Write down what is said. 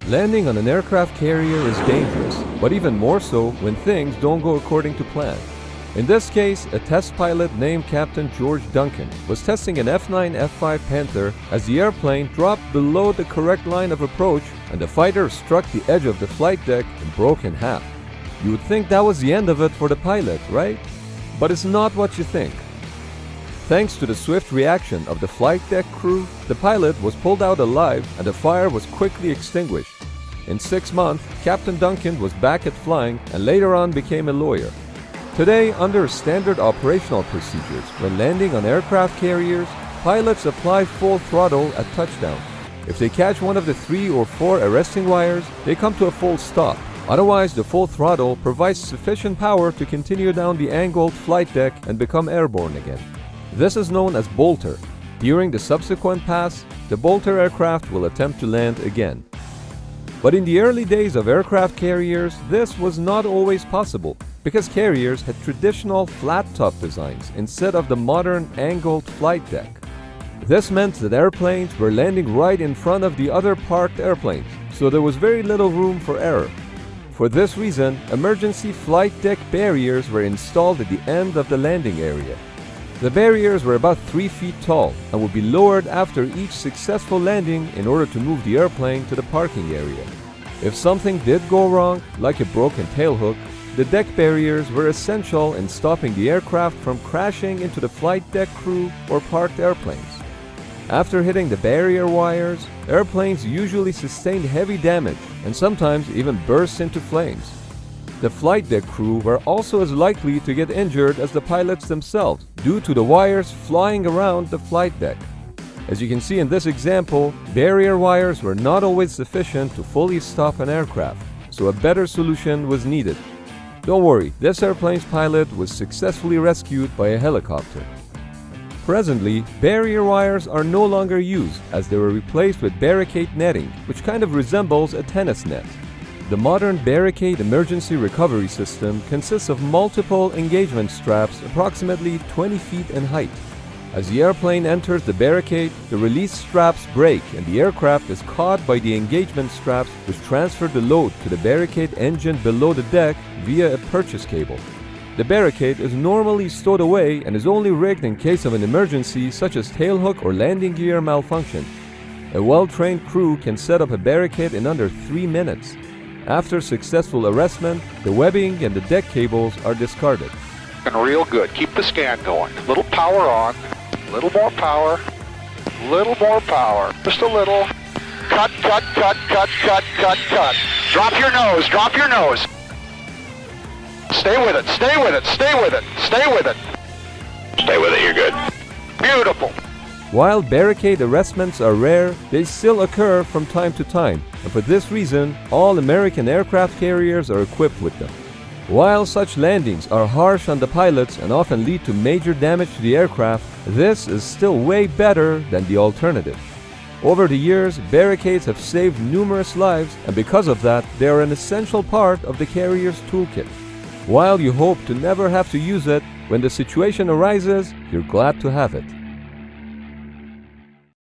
Landing on an aircraft carrier is dangerous, but even more so when things don't go according to plan. In this case, a test pilot named Captain George Duncan was testing an F-9 F-5 Panther as the airplane dropped below the correct line of approach and the fighter struck the edge of the flight deck and broke in half. You would think that was the end of it for the pilot, right? But it's not what you think. Thanks to the swift reaction of the flight deck crew, the pilot was pulled out alive and the fire was quickly extinguished. In 6 months, Captain Duncan was back at flying and later on became a lawyer. Today, under standard operational procedures, when landing on aircraft carriers, pilots apply full throttle at touchdown. If they catch one of the 3 or 4 arresting wires, they come to a full stop. Otherwise, the full throttle provides sufficient power to continue down the angled flight deck and become airborne again. This is known as bolter. During the subsequent pass, the bolter aircraft will attempt to land again. But in the early days of aircraft carriers, this was not always possible because carriers had traditional flat-top designs instead of the modern angled flight deck. This meant that airplanes were landing right in front of the other parked airplanes, so there was very little room for error. For this reason, emergency flight deck barriers were installed at the end of the landing area. The barriers were about 3 feet tall and would be lowered after each successful landing in order to move the airplane to the parking area. If something did go wrong, like a broken tailhook, the deck barriers were essential in stopping the aircraft from crashing into the flight deck crew or parked airplanes. After hitting the barrier wires, airplanes usually sustained heavy damage and sometimes even burst into flames. The flight deck crew were also as likely to get injured as the pilots themselves due to the wires flying around the flight deck. As you can see in this example, barrier wires were not always sufficient to fully stop an aircraft, so a better solution was needed. Don't worry, this airplane's pilot was successfully rescued by a helicopter. Presently, barrier wires are no longer used as they were replaced with barricade netting, which kind of resembles a tennis net. The modern barricade emergency recovery system consists of multiple engagement straps approximately 20 feet in height. As the airplane enters the barricade, the release straps break and the aircraft is caught by the engagement straps which transfer the load to the barricade engine below the deck via a purchase cable. The barricade is normally stowed away and is only rigged in case of an emergency such as tailhook or landing gear malfunction. A well-trained crew can set up a barricade in under 3 minutes. After successful arrestment, the webbing and the deck cables are discarded. And real good. Keep the scan going. Little power on. Little more power. Little more power. Just a little. Cut, cut, cut, cut, cut, cut, cut. Drop your nose. Drop your nose. Stay with it. Stay with it. Stay with it. Stay with it. Stay with it. You're good. Beautiful. While barricade arrestments are rare, they still occur from time to time, and for this reason, all American aircraft carriers are equipped with them. While such landings are harsh on the pilots and often lead to major damage to the aircraft, this is still way better than the alternative. Over the years, barricades have saved numerous lives, and because of that, they are an essential part of the carrier's toolkit. While you hope to never have to use it, when the situation arises, you're glad to have it.